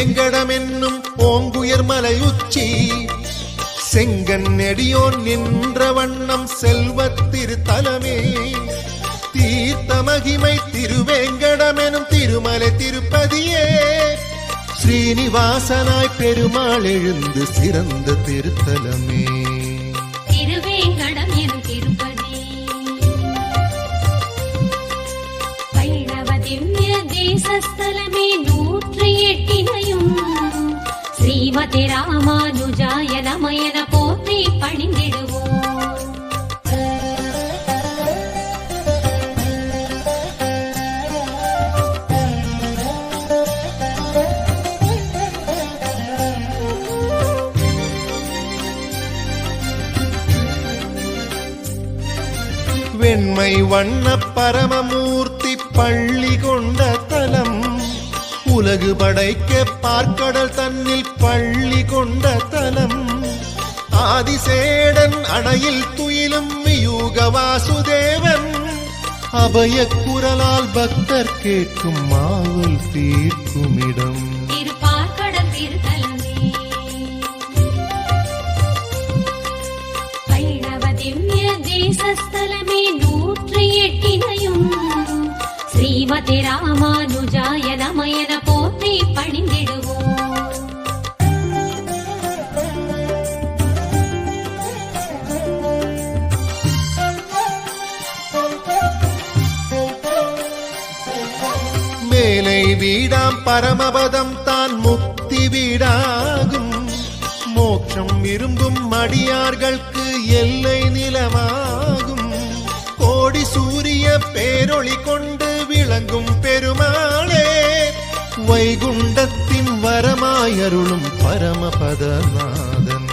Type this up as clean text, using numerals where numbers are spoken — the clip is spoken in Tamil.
திருவேங்கடமென்னும் ஓங்குயர் மலையுச்சி செங்கன்னெடியோன் நின்ற வண்ணம் செல்வத் திருத்தலமே தீர்த்த மகிமை திருவேங்கடமெனும் திருமலை திருப்பதியே ஸ்ரீனிவாசனாய் பெருமாள் எழுந்து சிறந்த திருத்தலமே திருவேங்கடம் எனும் திருப்பதி வைணவ திவ்ய தேசஸ்தலமே 108 ஸ்ரீமதி ராமானுஜாய நமயன போற்றி பணிந்திடுவோம். வெண்மை வண்ண பரமமூர்த்தி பள்ளி கொண்ட தலம் உலகு படைக்க பார்க்கடல் தன்னில் பள்ளி கொண்ட தலம் ஆதிசேடன் அணையில் துயிலும் வியூக வாசுதேவன் அபய குரலால் பக்தர் கேட்கும் மாவல் தீர்க்குமிடம் திருப்பார்க்கடல் திருத்தலமே வைணவ திவ்ய தேசஸ்தலமே 108 ஸ்ரீமதி ராமானுஜாய நமயன போற்றி பணிந்திடுவோம். மேலை வீடாம் பரமபதம் தான் முக்தி வீடாகும் மோட்சம் விரும்பும் அடியார்களுக்கு எல்லை நிலமாகும் கோடி சூரிய பேரொளி கொண்டு விளங்கும் பெருமாளே வைகுண்டத்தின் வரமாயருளும் பரமபதநாதன்